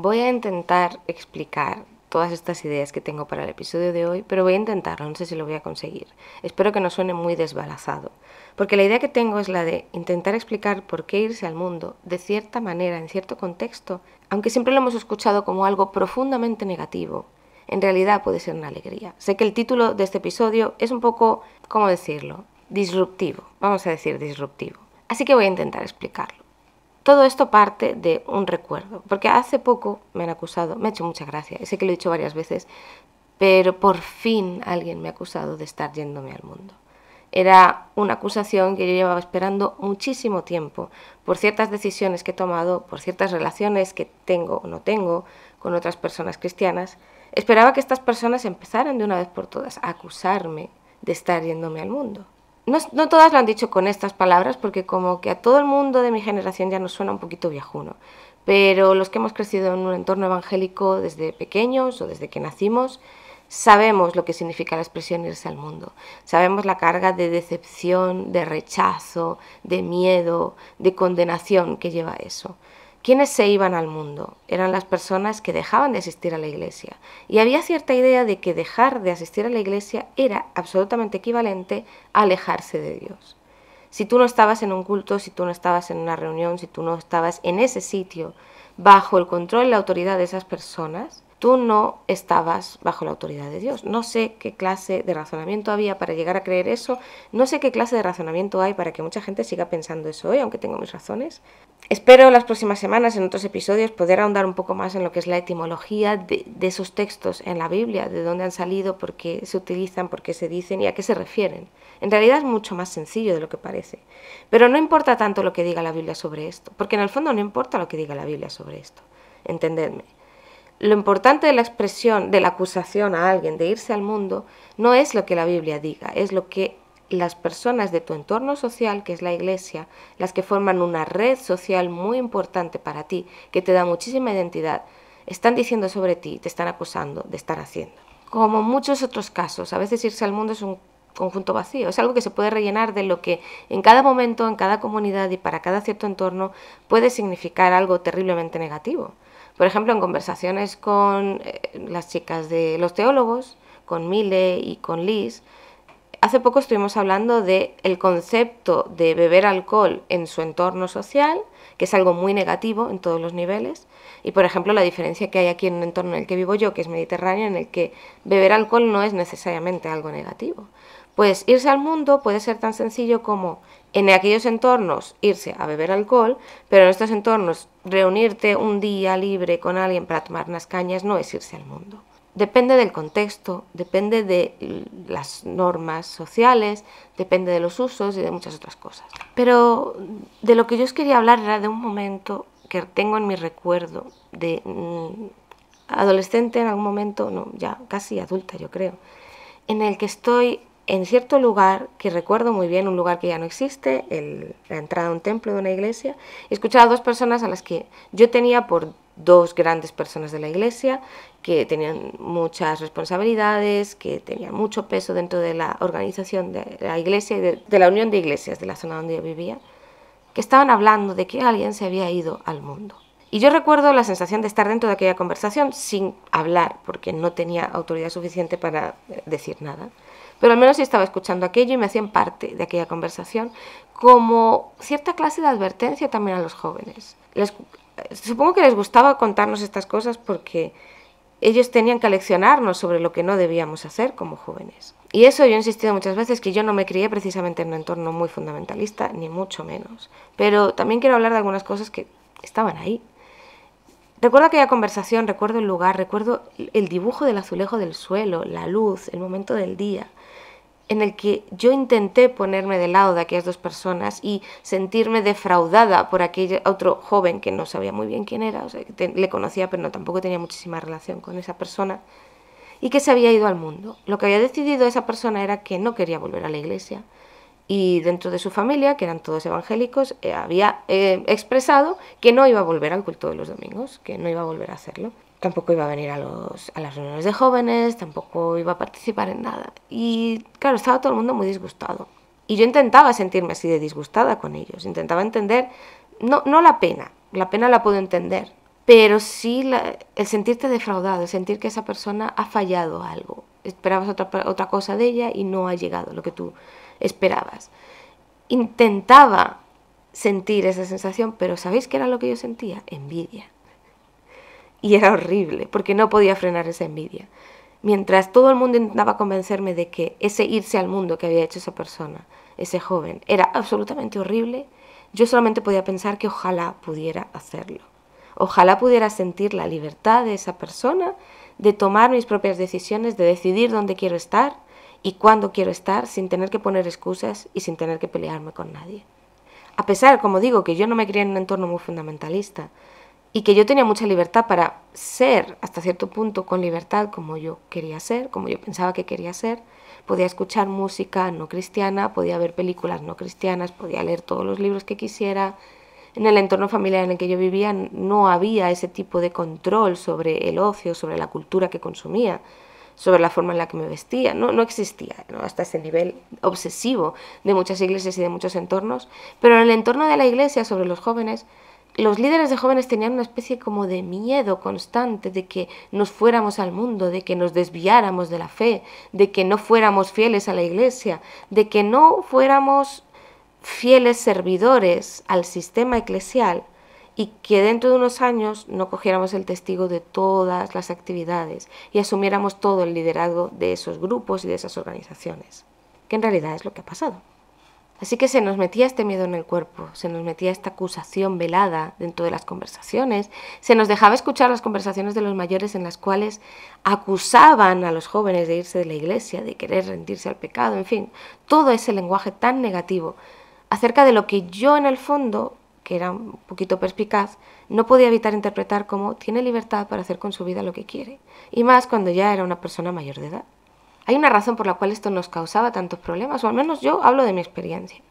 Voy a intentar explicar todas estas ideas que tengo para el episodio de hoy, pero voy a intentarlo, no sé si lo voy a conseguir. Espero que no suene muy desbalazado, porque la idea que tengo es la de intentar explicar por qué irse al mundo de cierta manera, en cierto contexto, aunque siempre lo hemos escuchado como algo profundamente negativo, en realidad puede ser una alegría. Sé que el título de este episodio es un poco, ¿cómo decirlo?, disruptivo, vamos a decir disruptivo. Así que voy a intentar explicarlo. Todo esto parte de un recuerdo, porque hace poco me han acusado, me ha hecho mucha gracia, sé que lo he dicho varias veces, pero por fin alguien me ha acusado de estar yéndome al mundo. Era una acusación que yo llevaba esperando muchísimo tiempo, por ciertas decisiones que he tomado, por ciertas relaciones que tengo o no tengo con otras personas cristianas. Esperaba que estas personas empezaran de una vez por todas a acusarme de estar yéndome al mundo. No todas lo han dicho con estas palabras, porque como que a todo el mundo de mi generación ya nos suena un poquito viejuno, pero los que hemos crecido en un entorno evangélico desde pequeños o desde que nacimos, sabemos lo que significa la expresión irse al mundo. Sabemos la carga de decepción, de rechazo, de miedo, de condenación que lleva eso. ¿Quiénes se iban al mundo? Eran las personas que dejaban de asistir a la iglesia. Y había cierta idea de que dejar de asistir a la iglesia era absolutamente equivalente a alejarse de Dios. Si tú no estabas en un culto, si tú no estabas en una reunión, si tú no estabas en ese sitio bajo el control y la autoridad de esas personas, tú no estabas bajo la autoridad de Dios. No sé qué clase de razonamiento había para llegar a creer eso, no sé qué clase de razonamiento hay para que mucha gente siga pensando eso hoy, aunque tengo mis razones. Espero las próximas semanas, en otros episodios, poder ahondar un poco más en lo que es la etimología de esos textos en la Biblia, de dónde han salido, por qué se utilizan, por qué se dicen y a qué se refieren. En realidad es mucho más sencillo de lo que parece. Pero no importa tanto lo que diga la Biblia sobre esto, porque en el fondo no importa lo que diga la Biblia sobre esto. Entendedme. Lo importante de la expresión, de la acusación a alguien de irse al mundo, no es lo que la Biblia diga, es lo que las personas de tu entorno social, que es la iglesia, las que forman una red social muy importante para ti, que te da muchísima identidad, están diciendo sobre ti, te están acusando de estar haciendo. Como muchos otros casos, a veces irse al mundo es un conjunto vacío, es algo que se puede rellenar de lo que en cada momento, en cada comunidad y para cada cierto entorno puede significar algo terriblemente negativo. Por ejemplo, en conversaciones con las chicas de los teólogos, con Mile y con Liz, hace poco estuvimos hablando del concepto de beber alcohol en su entorno social, que es algo muy negativo en todos los niveles, y por ejemplo la diferencia que hay aquí en el entorno en el que vivo yo, que es mediterráneo, en el que beber alcohol no es necesariamente algo negativo. Pues irse al mundo puede ser tan sencillo como en aquellos entornos irse a beber alcohol, pero en estos entornos reunirte un día libre con alguien para tomar unas cañas no es irse al mundo. Depende del contexto, depende de las normas sociales, depende de los usos y de muchas otras cosas. Pero de lo que yo os quería hablar era de un momento que tengo en mi recuerdo de adolescente en algún momento, no, ya casi adulta yo creo, en el que estoy en cierto lugar que recuerdo muy bien, un lugar que ya no existe, la entrada a un templo de una iglesia, y escuchaba a dos personas a las que yo tenía por dos grandes personas de la iglesia, que tenían muchas responsabilidades, que tenían mucho peso dentro de la organización de la iglesia y de la unión de iglesias de la zona donde yo vivía, que estaban hablando de que alguien se había ido al mundo. Y yo recuerdo la sensación de estar dentro de aquella conversación sin hablar, porque no tenía autoridad suficiente para decir nada. Pero al menos sí estaba escuchando aquello y me hacían parte de aquella conversación como cierta clase de advertencia también a los jóvenes. Supongo que les gustaba contarnos estas cosas porque ellos tenían que leccionarnos sobre lo que no debíamos hacer como jóvenes. Y eso yo he insistido muchas veces, que yo no me crié precisamente en un entorno muy fundamentalista, ni mucho menos. Pero también quiero hablar de algunas cosas que estaban ahí. Recuerdo aquella conversación, recuerdo el lugar, recuerdo el dibujo del azulejo del suelo, la luz, el momento del día, en el que yo intenté ponerme del lado de aquellas dos personas y sentirme defraudada por aquel otro joven que no sabía muy bien quién era, o sea, que le conocía pero no, tampoco tenía muchísima relación con esa persona, y que se había ido al mundo. Lo que había decidido esa persona era que no quería volver a la iglesia, y dentro de su familia, que eran todos evangélicos, había expresado que no iba a volver al culto de los domingos, que no iba a volver a hacerlo. Tampoco iba a venir a las reuniones de jóvenes, tampoco iba a participar en nada. Y claro, estaba todo el mundo muy disgustado. Y yo intentaba sentirme así de disgustada con ellos, intentaba entender, no la pena la puedo entender, pero sí el sentirte defraudado, el sentir que esa persona ha fallado algo. Esperabas otra cosa de ella y no ha llegado lo que tú esperabas. Intentaba sentir esa sensación, pero ¿sabéis qué era lo que yo sentía? Envidia. Y era horrible, porque no podía frenar esa envidia. Mientras todo el mundo intentaba convencerme de que ese irse al mundo que había hecho esa persona, ese joven, era absolutamente horrible, yo solamente podía pensar que ojalá pudiera hacerlo. Ojalá pudiera sentir la libertad de esa persona, de tomar mis propias decisiones, de decidir dónde quiero estar y cuándo quiero estar, sin tener que poner excusas y sin tener que pelearme con nadie. A pesar, como digo, que yo no me crié en un entorno muy fundamentalista y que yo tenía mucha libertad para ser, hasta cierto punto, con libertad como yo quería ser, como yo pensaba que quería ser, podía escuchar música no cristiana, podía ver películas no cristianas, podía leer todos los libros que quisiera. En el entorno familiar en el que yo vivía no había ese tipo de control sobre el ocio, sobre la cultura que consumía, sobre la forma en la que me vestía. No existía, ¿no? Hasta ese nivel obsesivo de muchas iglesias y de muchos entornos. Pero en el entorno de la iglesia, sobre los jóvenes, los líderes de jóvenes tenían una especie como de miedo constante de que nos fuéramos al mundo, de que nos desviáramos de la fe, de que no fuéramos fieles a la iglesia, de que no fuéramos fieles servidores al sistema eclesial y que dentro de unos años no cogiéramos el testigo de todas las actividades y asumiéramos todo el liderazgo de esos grupos y de esas organizaciones, que en realidad es lo que ha pasado. Así que se nos metía este miedo en el cuerpo, se nos metía esta acusación velada dentro de las conversaciones, se nos dejaba escuchar las conversaciones de los mayores en las cuales acusaban a los jóvenes de irse de la iglesia, de querer rendirse al pecado, en fin, todo ese lenguaje tan negativo acerca de lo que yo en el fondo, que era un poquito perspicaz, no podía evitar interpretar como tiene libertad para hacer con su vida lo que quiere, y más cuando ya era una persona mayor de edad. Hay una razón por la cual esto nos causaba tantos problemas, o al menos yo hablo de mi experiencia.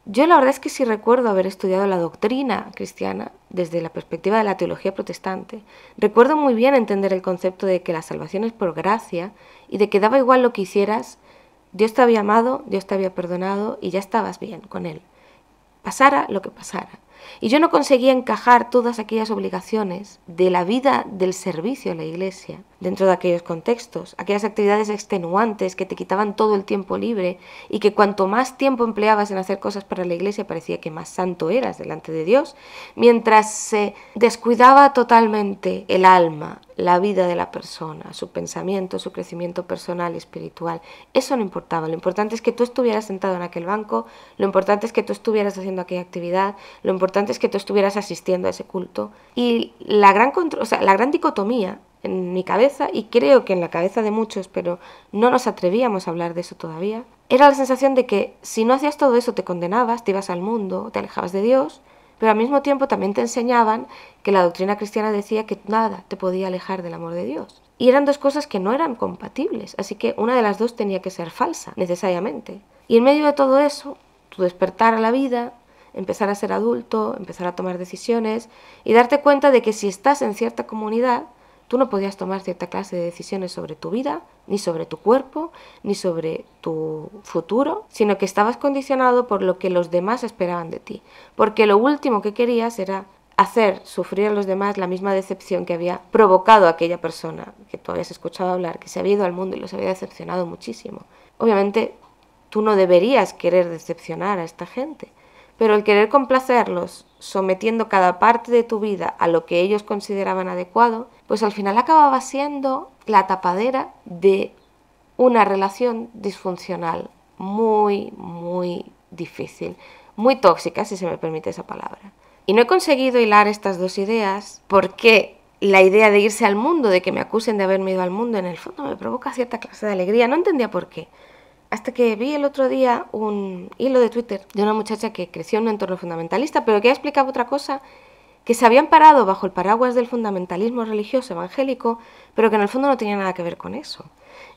Yo la verdad es que sí recuerdo haber estudiado la doctrina cristiana desde la perspectiva de la teología protestante. Recuerdo muy bien entender el concepto de que la salvación es por gracia y de que daba igual lo que hicieras, Dios te había amado, Dios te había perdonado y ya estabas bien con Él, pasara lo que pasara. Y yo no conseguía encajar todas aquellas obligaciones de la vida del servicio a la iglesia dentro de aquellos contextos, aquellas actividades extenuantes que te quitaban todo el tiempo libre y que cuanto más tiempo empleabas en hacer cosas para la iglesia parecía que más santo eras delante de Dios, mientras se descuidaba totalmente el alma, la vida de la persona, su pensamiento, su crecimiento personal y espiritual. Eso no importaba, lo importante es que tú estuvieras sentado en aquel banco, lo importante es que tú estuvieras haciendo aquella actividad, lo importante es que tú estuvieras asistiendo a ese culto. Y la gran dicotomía en mi cabeza, y creo que en la cabeza de muchos, pero no nos atrevíamos a hablar de eso todavía, era la sensación de que si no hacías todo eso te condenabas, te ibas al mundo, te alejabas de Dios, pero al mismo tiempo también te enseñaban que la doctrina cristiana decía que nada te podía alejar del amor de Dios. Y eran dos cosas que no eran compatibles, así que una de las dos tenía que ser falsa, necesariamente. Y en medio de todo eso, tu despertar a la vida, empezar a ser adulto, empezar a tomar decisiones y darte cuenta de que si estás en cierta comunidad, tú no podías tomar cierta clase de decisiones sobre tu vida, ni sobre tu cuerpo, ni sobre tu futuro, sino que estabas condicionado por lo que los demás esperaban de ti. Porque lo último que querías era hacer sufrir a los demás la misma decepción que había provocado a aquella persona que tú habías escuchado hablar, que se había ido al mundo y los había decepcionado muchísimo. Obviamente, tú no deberías querer decepcionar a esta gente, pero el querer complacerlos, sometiendo cada parte de tu vida a lo que ellos consideraban adecuado, pues al final acababa siendo la tapadera de una relación disfuncional muy, muy difícil, muy tóxica, si se me permite esa palabra. Y no he conseguido hilar estas dos ideas porque la idea de irse al mundo, de que me acusen de haberme ido al mundo, en el fondo me provoca cierta clase de alegría. No entendía por qué. Hasta que vi el otro día un hilo de Twitter de una muchacha que creció en un entorno fundamentalista, pero que explicaba otra cosa, que se habían parado bajo el paraguas del fundamentalismo religioso evangélico, pero que en el fondo no tenía nada que ver con eso.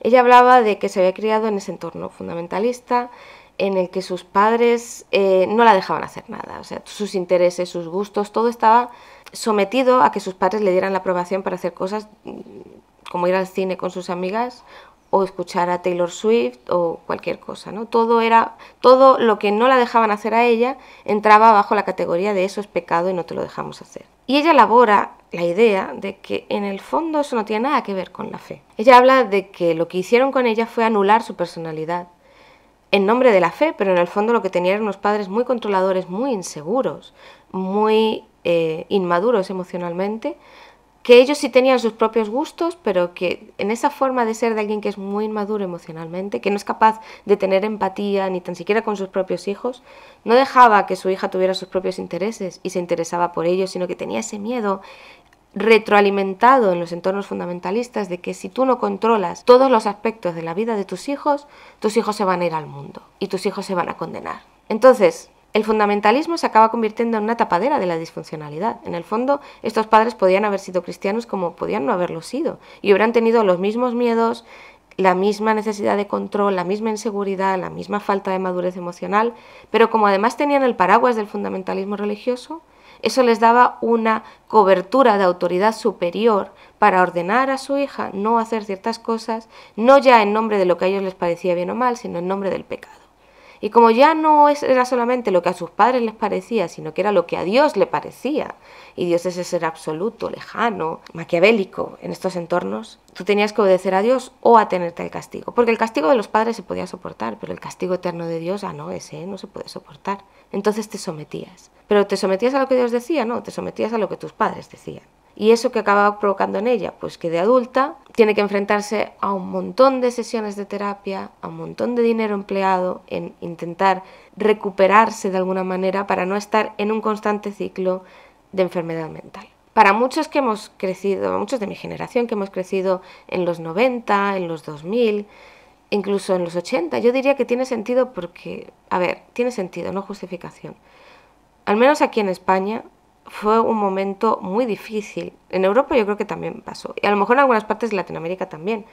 Ella hablaba de que se había criado en ese entorno fundamentalista, en el que sus padres no la dejaban hacer nada, o sea, sus intereses, sus gustos, todo estaba sometido a que sus padres le dieran la aprobación para hacer cosas como ir al cine con sus amigas o escuchar a Taylor Swift o cualquier cosa, ¿no? Todo lo que no la dejaban hacer a ella entraba bajo la categoría de eso es pecado y no te lo dejamos hacer. Y ella elabora la idea de que en el fondo eso no tiene nada que ver con la fe. Ella habla de que lo que hicieron con ella fue anular su personalidad en nombre de la fe, pero en el fondo lo que tenían eran unos padres muy controladores, muy inseguros, muy inmaduros emocionalmente, que ellos sí tenían sus propios gustos, pero que en esa forma de ser de alguien que es muy inmaduro emocionalmente, que no es capaz de tener empatía ni tan siquiera con sus propios hijos, no dejaba que su hija tuviera sus propios intereses y se interesaba por ellos, sino que tenía ese miedo retroalimentado en los entornos fundamentalistas de que si tú no controlas todos los aspectos de la vida de tus hijos se van a ir al mundo y tus hijos se van a condenar. Entonces, el fundamentalismo se acaba convirtiendo en una tapadera de la disfuncionalidad. En el fondo, estos padres podían haber sido cristianos como podían no haberlo sido y hubieran tenido los mismos miedos, la misma necesidad de control, la misma inseguridad, la misma falta de madurez emocional, pero como además tenían el paraguas del fundamentalismo religioso, eso les daba una cobertura de autoridad superior para ordenar a su hija no hacer ciertas cosas, no ya en nombre de lo que a ellos les parecía bien o mal, sino en nombre del pecado. Y como ya no era solamente lo que a sus padres les parecía, sino que era lo que a Dios le parecía, y Dios es ese ser absoluto, lejano, maquiavélico en estos entornos, tú tenías que obedecer a Dios o atenerte al castigo. Porque el castigo de los padres se podía soportar, pero el castigo eterno de Dios, no, ese no se puede soportar. Entonces te sometías. ¿Pero te sometías a lo que Dios decía? No, te sometías a lo que tus padres decían. ¿Y eso que acababa provocando en ella? Pues que de adulta tiene que enfrentarse a un montón de sesiones de terapia, a un montón de dinero empleado en intentar recuperarse de alguna manera para no estar en un constante ciclo de enfermedad mental. Para muchos que hemos crecido, muchos de mi generación que hemos crecido en los 90, en los 2000, incluso en los 80, yo diría que tiene sentido porque, tiene sentido, no justificación. Al menos aquí en España fue un momento muy difícil. En Europa yo creo que también pasó. Y a lo mejor en algunas partes de Latinoamérica también.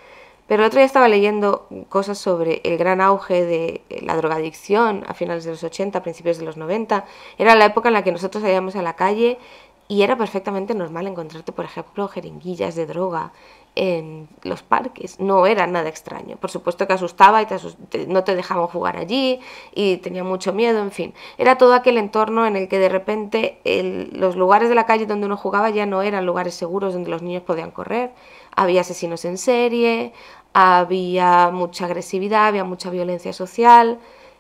Pero el otro día estaba leyendo cosas sobre el gran auge de la drogadicción a finales de los 80, principios de los 90. Era la época en la que nosotros salíamos a la calle y era perfectamente normal encontrarte, por ejemplo, jeringuillas de droga en los parques. No era nada extraño. Por supuesto que asustaba y no te dejaban jugar allí y tenía mucho miedo, en fin. Era todo aquel entorno en el que de repente los lugares de la calle donde uno jugaba ya no eran lugares seguros donde los niños podían correr. Había asesinos en serie, había mucha agresividad, había mucha violencia social,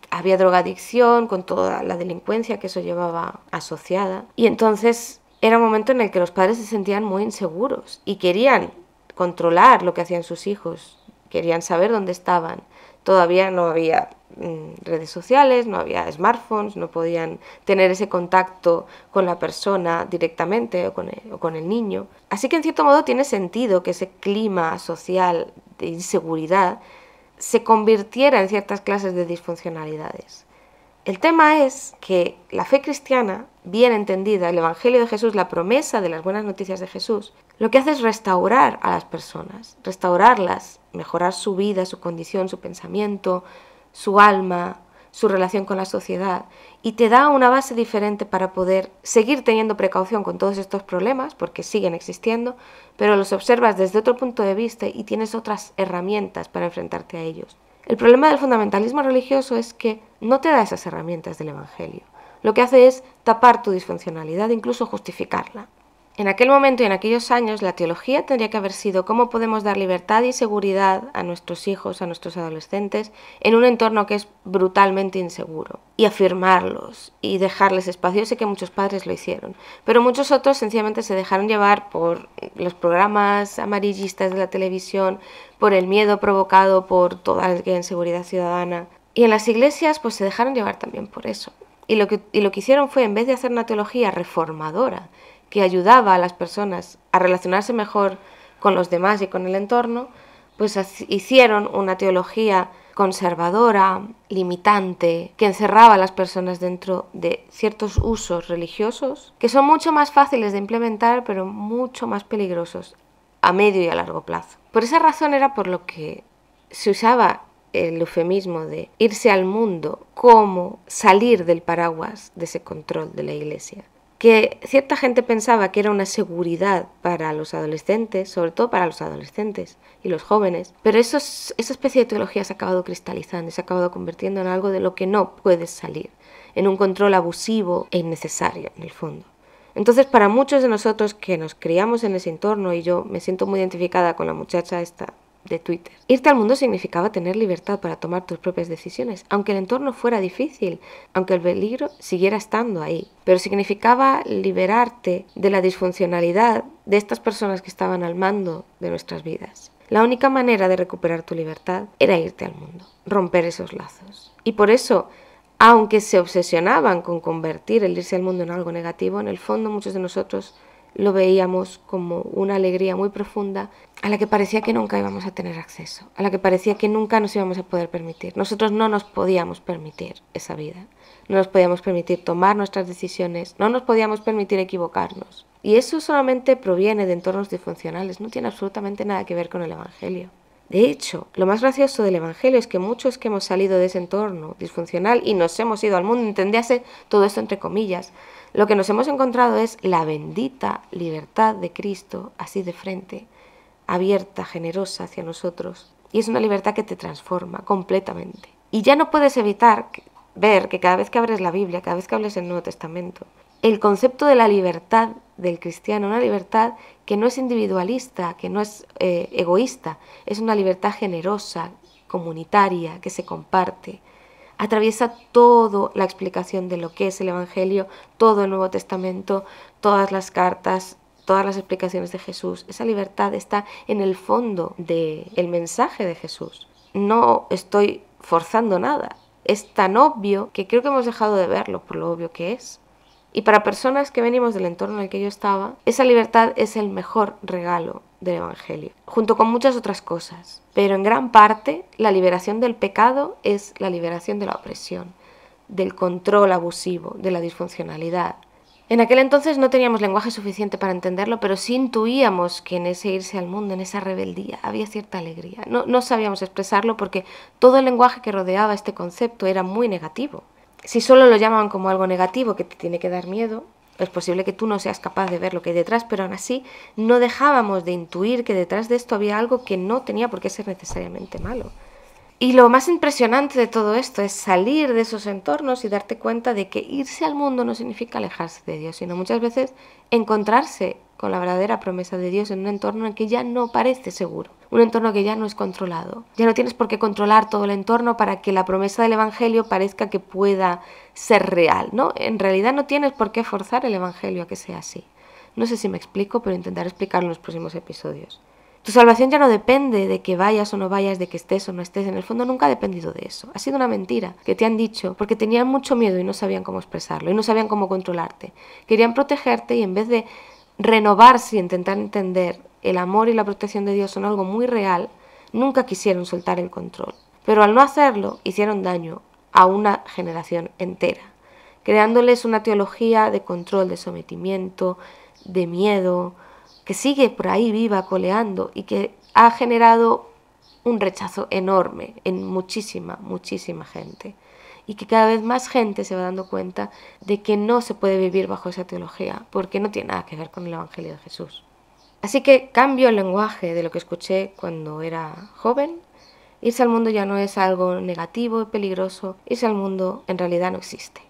había drogadicción con toda la delincuencia que eso llevaba asociada. Y entonces era un momento en el que los padres se sentían muy inseguros y querían controlar lo que hacían sus hijos, querían saber dónde estaban. Todavía no había redes sociales, no había smartphones, no podían tener ese contacto con la persona directamente o con el niño. Así que en cierto modo tiene sentido que ese clima social de inseguridad se convirtiera en ciertas clases de disfuncionalidades. El tema es que la fe cristiana, bien entendida, el Evangelio de Jesús, la promesa de las buenas noticias de Jesús, lo que hace es restaurar a las personas, restaurarlas, mejorar su vida, su condición, su pensamiento, su alma, su relación con la sociedad, y te da una base diferente para poder seguir teniendo precaución con todos estos problemas, porque siguen existiendo, pero los observas desde otro punto de vista y tienes otras herramientas para enfrentarte a ellos. El problema del fundamentalismo religioso es que no te da esas herramientas del Evangelio. Lo que hace es tapar tu disfuncionalidad e incluso justificarla. En aquel momento y en aquellos años la teología tendría que haber sido cómo podemos dar libertad y seguridad a nuestros hijos, a nuestros adolescentes, en un entorno que es brutalmente inseguro, y afirmarlos y dejarles espacio. Yo sé que muchos padres lo hicieron, pero muchos otros sencillamente se dejaron llevar por los programas amarillistas de la televisión, por el miedo provocado por toda la inseguridad ciudadana. Y en las iglesias pues se dejaron llevar también por eso. Y lo que hicieron fue, en vez de hacer una teología reformadora, que ayudaba a las personas a relacionarse mejor con los demás y con el entorno, pues hicieron una teología conservadora, limitante, que encerraba a las personas dentro de ciertos usos religiosos que son mucho más fáciles de implementar, pero mucho más peligrosos a medio y a largo plazo. Por esa razón era por lo que se usaba el eufemismo de irse al mundo como salir del paraguas de ese control de la Iglesia. Que cierta gente pensaba que era una seguridad para los adolescentes, sobre todo para los adolescentes y los jóvenes, pero esa especie de teología se ha acabado cristalizando y se ha acabado convirtiendo en algo de lo que no puedes salir, en un control abusivo e innecesario en el fondo. Entonces, para muchos de nosotros que nos criamos en ese entorno, y yo me siento muy identificada con la muchacha esta de Twitter, irte al mundo significaba tener libertad para tomar tus propias decisiones, aunque el entorno fuera difícil, aunque el peligro siguiera estando ahí. Pero significaba liberarte de la disfuncionalidad de estas personas que estaban al mando de nuestras vidas. La única manera de recuperar tu libertad era irte al mundo, romper esos lazos. Y por eso, aunque se obsesionaban con convertir el irse al mundo en algo negativo, en el fondo muchos de nosotros lo veíamos como una alegría muy profunda a la que parecía que nunca íbamos a tener acceso, a la que parecía que nunca nos íbamos a poder permitir. Nosotros no nos podíamos permitir esa vida, no nos podíamos permitir tomar nuestras decisiones, no nos podíamos permitir equivocarnos. Y eso solamente proviene de entornos disfuncionales, no tiene absolutamente nada que ver con el Evangelio. De hecho, lo más gracioso del Evangelio es que muchos que hemos salido de ese entorno disfuncional y nos hemos ido al mundo, entendíase todo esto entre comillas, lo que nos hemos encontrado es la bendita libertad de Cristo, así de frente, abierta, generosa hacia nosotros. Y es una libertad que te transforma completamente. Y ya no puedes evitar ver que cada vez que abres la Biblia, cada vez que hables el Nuevo Testamento, el concepto de la libertad del cristiano, una libertad que no es individualista, que no es egoísta, es una libertad generosa, comunitaria, que se comparte. Atraviesa toda la explicación de lo que es el Evangelio, todo el Nuevo Testamento, todas las cartas, todas las explicaciones de Jesús. Esa libertad está en el fondo del mensaje de Jesús. No estoy forzando nada. Es tan obvio que creo que hemos dejado de verlo por lo obvio que es. Y para personas que venimos del entorno en el que yo estaba, esa libertad es el mejor regalo del Evangelio, junto con muchas otras cosas. Pero en gran parte, la liberación del pecado es la liberación de la opresión, del control abusivo, de la disfuncionalidad. En aquel entonces no teníamos lenguaje suficiente para entenderlo, pero sí intuíamos que en ese irse al mundo, en esa rebeldía, había cierta alegría. No sabíamos expresarlo porque todo el lenguaje que rodeaba este concepto era muy negativo. Si solo lo llaman como algo negativo que te tiene que dar miedo, es posible que tú no seas capaz de ver lo que hay detrás, pero aún así no dejábamos de intuir que detrás de esto había algo que no tenía por qué ser necesariamente malo. Y lo más impresionante de todo esto es salir de esos entornos y darte cuenta de que irse al mundo no significa alejarse de Dios, sino muchas veces encontrarse con la verdadera promesa de Dios en un entorno en que ya no parece seguro, un entorno que ya no es controlado. Ya no tienes por qué controlar todo el entorno para que la promesa del Evangelio parezca que pueda ser real, ¿no? En realidad no tienes por qué forzar el Evangelio a que sea así. No sé si me explico, pero intentaré explicarlo en los próximos episodios. Tu salvación ya no depende de que vayas o no vayas, de que estés o no estés. En el fondo nunca ha dependido de eso. Ha sido una mentira que te han dicho porque tenían mucho miedo y no sabían cómo expresarlo y no sabían cómo controlarte. Querían protegerte y en vez de renovarse y intentar entender el amor y la protección de Dios son algo muy real, nunca quisieron soltar el control. Pero al no hacerlo, hicieron daño a una generación entera, creándoles una teología de control, de sometimiento, de miedo, que sigue por ahí viva, coleando y que ha generado un rechazo enorme en muchísima gente. Y que cada vez más gente se va dando cuenta de que no se puede vivir bajo esa teología, porque no tiene nada que ver con el Evangelio de Jesús. Así que cambio el lenguaje de lo que escuché cuando era joven. Irse al mundo ya no es algo negativo y peligroso. Irse al mundo en realidad no existe.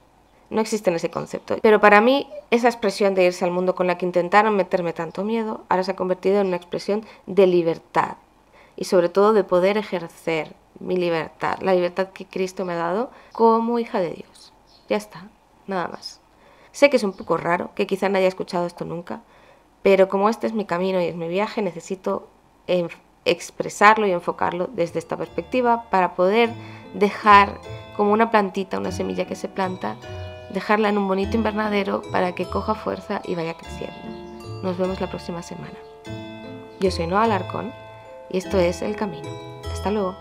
No existe en ese concepto. Pero para mí, esa expresión de irse al mundo con la que intentaron meterme tanto miedo, ahora se ha convertido en una expresión de libertad. Y sobre todo de poder ejercer mi libertad, la libertad que Cristo me ha dado como hija de Dios. Ya está, nada más. Sé que es un poco raro, que quizá nadie haya escuchado esto nunca, pero como este es mi camino y es mi viaje, necesito expresarlo y enfocarlo desde esta perspectiva para poder dejar como una plantita, una semilla que se planta, dejarla en un bonito invernadero para que coja fuerza y vaya creciendo. Nos vemos la próxima semana. Yo soy Noa Alarcón y esto es El Camino. Hasta luego.